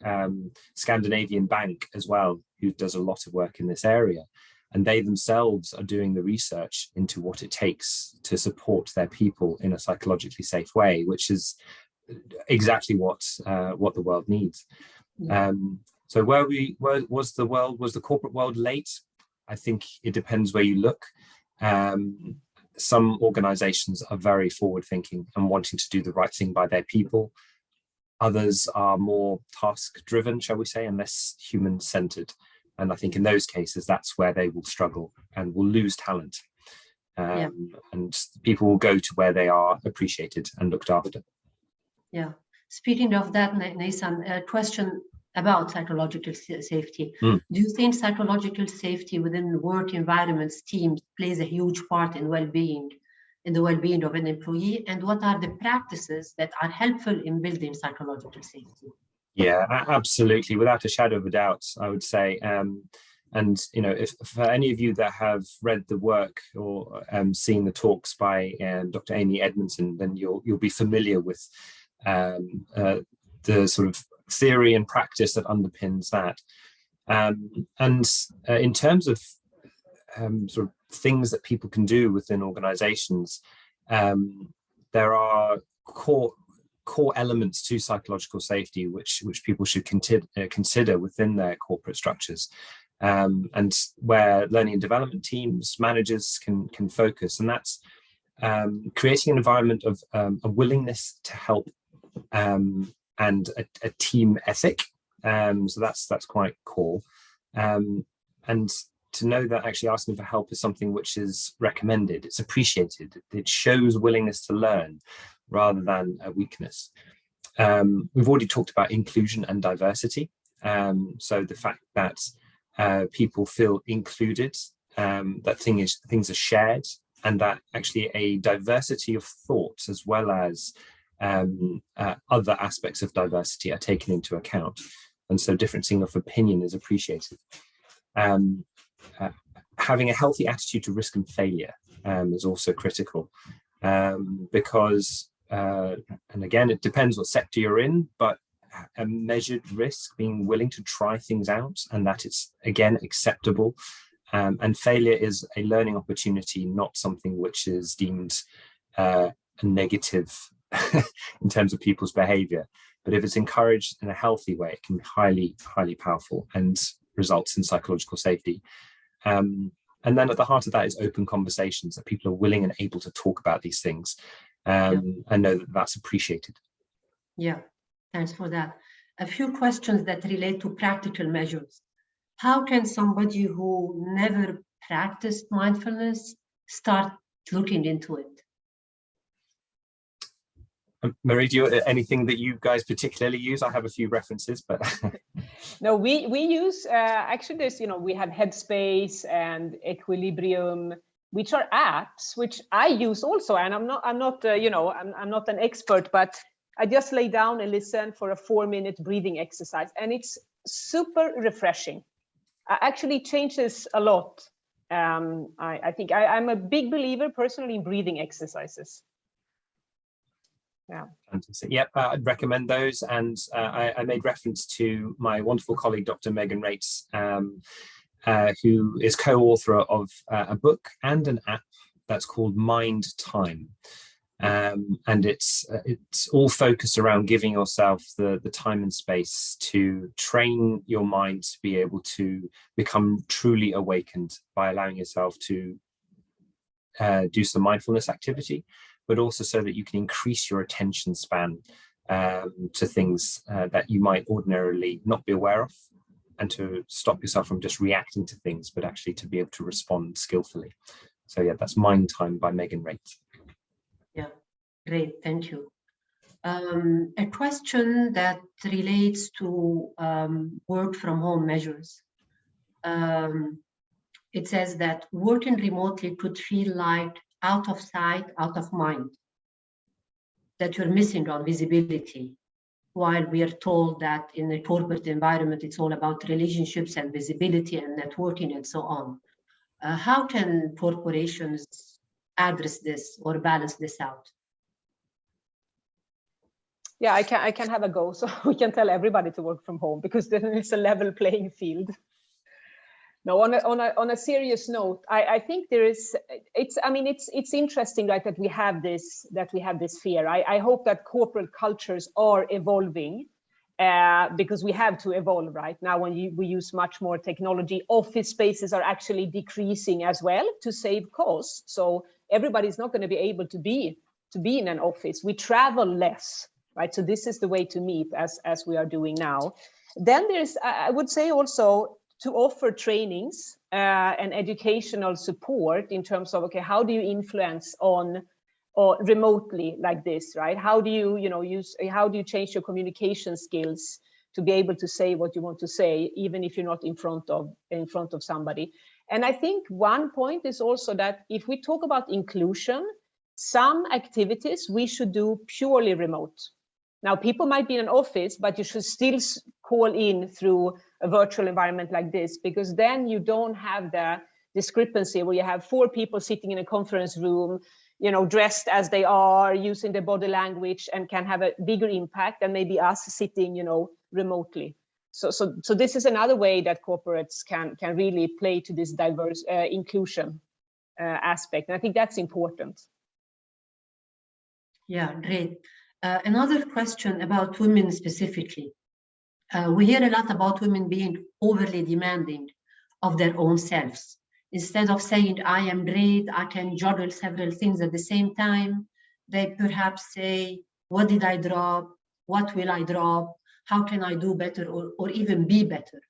Scandinavian bank as well, who does a lot of work in this area. And they themselves are doing the research into what it takes to support their people in a psychologically safe way, which is exactly what the world needs. So was the corporate world late? I think it depends where you look. Some organizations are very forward-thinking and wanting to do the right thing by their people. Others are more task-driven, shall we say, and less human-centered. And I think in those cases, that's where they will struggle and will lose talent. And people will go to where they are appreciated and looked after. Yeah. Speaking of that, Nathan, a question about psychological safety. Do you think psychological safety within work environments, teams, plays a huge part in well-being, in the well-being of an employee? And what are the practices that are helpful in building psychological safety? Yeah, absolutely. Without a shadow of a doubt, I would say. And, you know, if for any of you that have read the work or seen the talks by Dr. Amy Edmondson, then you'll be familiar with the sort of theory and practice that underpins that. And in terms of sort of things that people can do within organizations, there are core elements to psychological safety which people should consider within their corporate structures. and where learning and development teams, managers can focus. And that's creating an environment of a willingness to help and a team ethic. So that's quite core. And to know that actually asking for help is something which is recommended, it's appreciated, it shows willingness to learn rather than a weakness. We've already talked about inclusion and diversity. So the fact that people feel included, that things are shared, and that actually a diversity of thoughts as well as other aspects of diversity are taken into account. And so differencing of opinion is appreciated. Having a healthy attitude to risk and failure is also critical, because, and again, it depends what sector you're in, but a measured risk, being willing to try things out and that it's, again, acceptable. And failure is a learning opportunity, not something which is deemed a negative in terms of people's behavior. But if it's encouraged in a healthy way, it can be highly, highly powerful and results in psychological safety. And then at the heart of that is open conversations, that people are willing and able to talk about these things, and know that that's appreciated. Yeah, thanks for that. A few questions that relate to practical measures. How can somebody who never practiced mindfulness start looking into it? Marie, do you anything that you guys particularly use? I have a few references, but no, we use actually there's, we have Headspace and Equilibrium, which are apps which I use also, and I'm not I'm not an expert, but I just lay down and listen for a 4-minute breathing exercise, and it's super refreshing. Actually changes a lot. I think I'm a big believer personally in breathing exercises. Yeah. Fantastic. Yep, I'd recommend those. And I made reference to my wonderful colleague, Dr. Megan Rates, who is co-author of a book and an app that's called Mind Time. And it's all focused around giving yourself the time and space to train your mind to be able to become truly awakened by allowing yourself to do some mindfulness activity, but also so that you can increase your attention span to things that you might ordinarily not be aware of, and to stop yourself from just reacting to things, but actually to be able to respond skillfully. So yeah, that's Mind Time by Megan Rates. Yeah, great, thank you. A question that relates to work from home measures. It says that working remotely could feel like out of sight, out of mind, that you're missing on visibility, while we are told that in a corporate environment, it's all about relationships and visibility and networking and so on. How can corporations address this or balance this out? Yeah, I can have a go. So we can tell everybody to work from home, because then it's a level playing field. No, on a serious note, I think there is. It's interesting, right, that we have this fear. I hope that corporate cultures are evolving, because we have to evolve, right? Now, when we use much more technology, office spaces are actually decreasing as well to save costs. So everybody's not going to be able to be in an office. We travel less, right? So this is the way to meet, as we are doing now. Then there's, I would say also, to offer trainings and educational support in terms of, okay, how do you influence on or remotely like this, right? How do you, how do you change your communication skills to be able to say what you want to say, even if you're not in front of somebody? And I think one point is also that if we talk about inclusion, some activities we should do purely remote. Now, people might be in an office, but you should still call in through a virtual environment like this, because then you don't have the discrepancy where you have 4 people sitting in a conference room, dressed as they are, using their body language, and can have a bigger impact than maybe us sitting, remotely. So this is another way that corporates can really play to this diverse inclusion aspect. And I think that's important. Yeah, great. Another question about women specifically. We hear a lot about women being overly demanding of their own selves. Instead of saying, I am great, I can juggle several things at the same time, they perhaps say, what did I drop? What will I drop? How can I do better or even be better?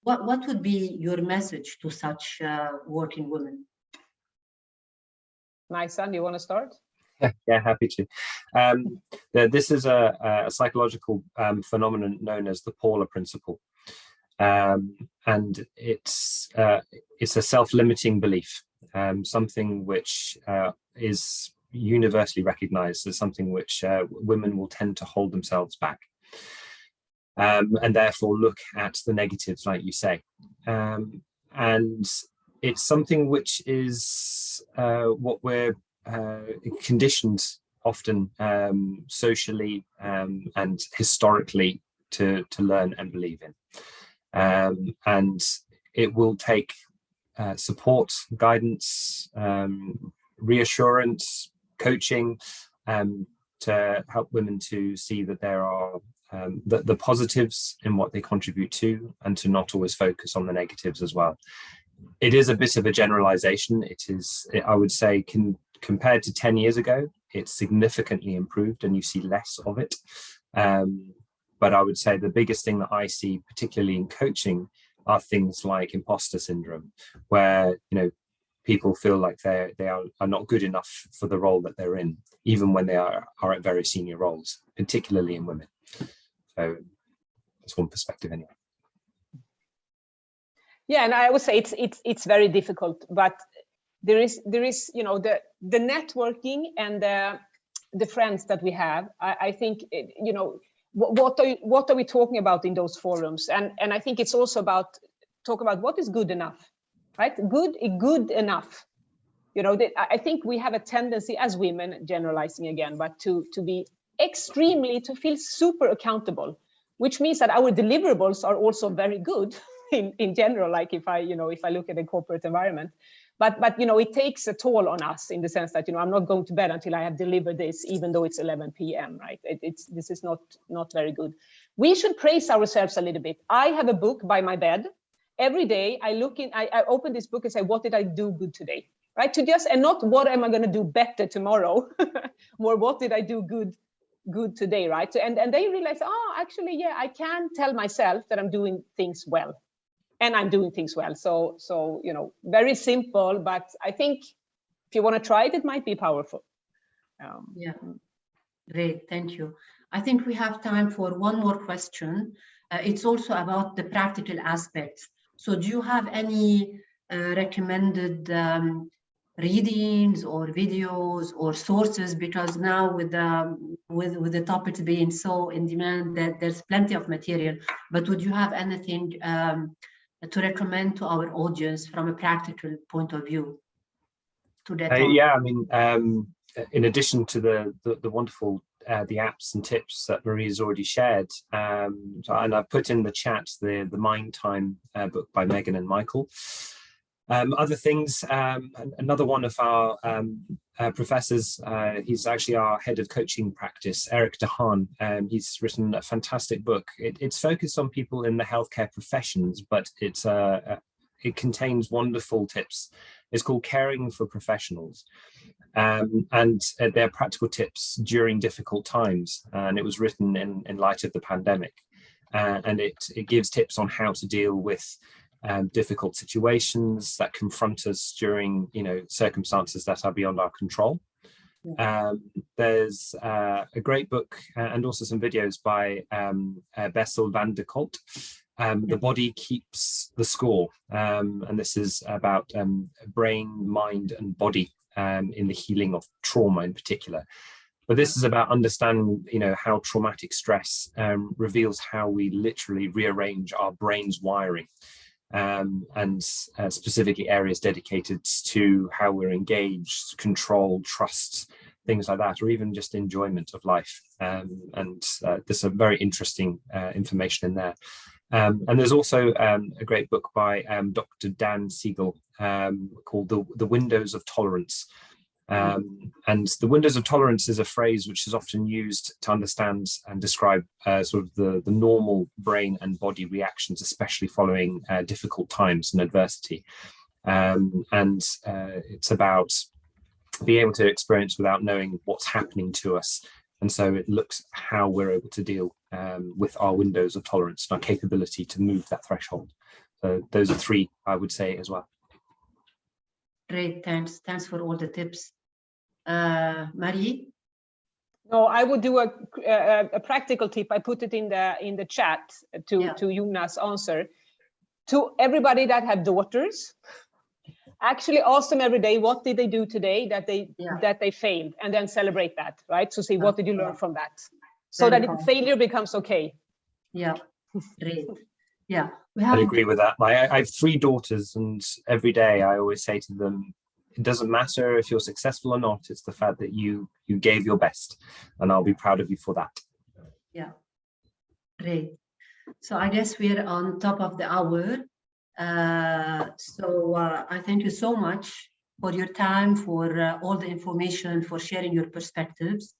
What would be your message to such working women? Nice, you want to start? Yeah, happy to. This is a psychological phenomenon known as the Paula principle. And it's a self-limiting belief, something which is universally recognized as something which women will tend to hold themselves back, and therefore look at the negatives, like you say. And it's something which is what we're conditioned often socially and historically to learn and believe in. And it will take support, guidance, reassurance, coaching to help women to see that there are the positives in what they contribute to, and to not always focus on the negatives as well. It is a bit of a generalization. I would say, compared to 10 years ago, it's significantly improved and you see less of it. But I would say the biggest thing that I see, particularly in coaching, are things like imposter syndrome, where people feel like they are not good enough for the role that they're in, even when they are at very senior roles, particularly in women. So that's one perspective, anyway. Yeah, and I would say it's very difficult, but there is the networking and the friends that we have. I think what are we talking about in those forums, and I think it's also about talk about what is good enough, right? Good enough. I think we have a tendency as women, generalizing again, but to feel super accountable, which means that our deliverables are also very good in general. Like if I look at the corporate environment, but it takes a toll on us in the sense that I'm not going to bed until I have delivered this, even though it's 11 p.m. right? This is not very good. We should praise ourselves a little bit. I have a book by my bed. Every day I open this book and say, what did I do good today? Right? And not what am I going to do better tomorrow, or what did I do good today, right? So, and they realize, actually, yeah, I can tell myself that I'm doing things well, and I'm doing things well. So very simple, but I think if you want to try it, it might be powerful. Yeah, great, thank you. I think we have time for one more question. It's also about the practical aspects. So do you have any recommended readings or videos or sources? Because now with the topics being so in demand, that there's plenty of material, but would you have anything to recommend to our audience from a practical point of view to get on? Yeah, I mean, in addition to the wonderful the apps and tips that Marie's already shared, and I've put in the chat the Mind Time book by Megan and Michael. Other things, another one of our professors, he's actually our head of coaching practice, Eric DeHaan. He's written a fantastic book. It's focused on people in the healthcare professions, but it contains wonderful tips. It's called Caring for Professionals. And they're practical tips during difficult times. And it was written in light of the pandemic. And it gives tips on how to deal with difficult situations that confront us during circumstances that are beyond our control. There's a great book and also some videos by Bessel van der Kolk. The Body Keeps the Score, and this is about brain, mind and body in the healing of trauma in particular. But this is about understanding how traumatic stress reveals how we literally rearrange our brain's wiring, and specifically areas dedicated to how we're engaged, control, trust, things like that, or even just enjoyment of life. And there's some very interesting information in there. And there's also a great book by Dr. Dan Siegel called The Windows of Tolerance. And the windows of tolerance is a phrase which is often used to understand and describe sort of the normal brain and body reactions, especially following difficult times and adversity. It's about being able to experience without knowing what's happening to us. And so it looks at how we're able to deal with our windows of tolerance and our capability to move that threshold. So those are three, I would say, as well. Great, thanks. Thanks for all the tips. Marie? No, I would do a practical tip. I put it in the chat to Yuna's answer. To everybody that have daughters, actually ask them every day, what did they do today that they failed, and then celebrate that, right? So see, what did you learn from that? So that failure becomes okay. Yeah, great. Yeah, I agree with that. I have 3 daughters, and every day I always say to them, it doesn't matter if you're successful or not, it's the fact that you gave your best, and I'll be proud of you for that. Yeah, great. So I guess we're on top of the hour. I thank you so much for your time, for all the information, for sharing your perspectives.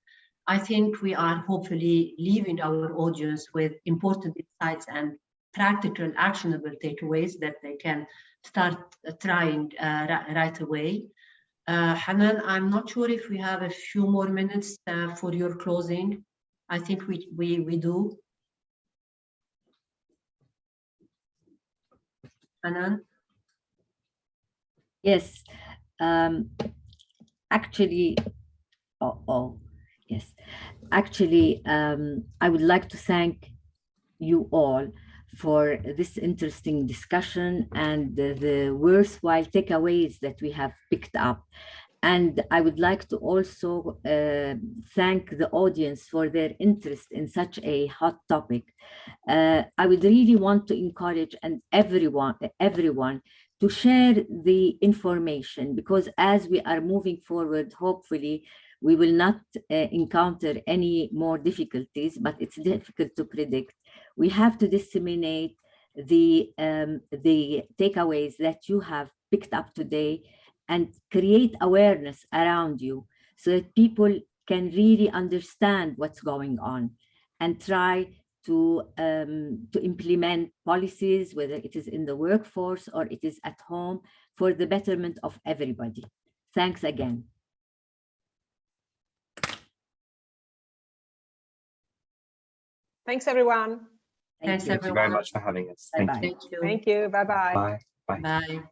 I think we are hopefully leaving our audience with important insights and practical, actionable takeaways that they can start trying right away. Hanan, I'm not sure if we have a few more minutes for your closing. I think we do. Hanan? Yes, actually, yes. Actually, I would like to thank you all for this interesting discussion and the worthwhile takeaways that we have picked up. And I would like to also thank the audience for their interest in such a hot topic. I would really want to encourage everyone to share the information, because as we are moving forward, hopefully we will not encounter any more difficulties, but it's difficult to predict. We have to disseminate the takeaways that you have picked up today and create awareness around you so that people can really understand what's going on and try to implement policies, whether it is in the workforce or it is at home, for the betterment of everybody. Thanks again. Thanks, everyone. Thanks, Thank you very much for having us. Thank you. Thank you. Thank you. Bye-bye. Bye. Bye. Bye.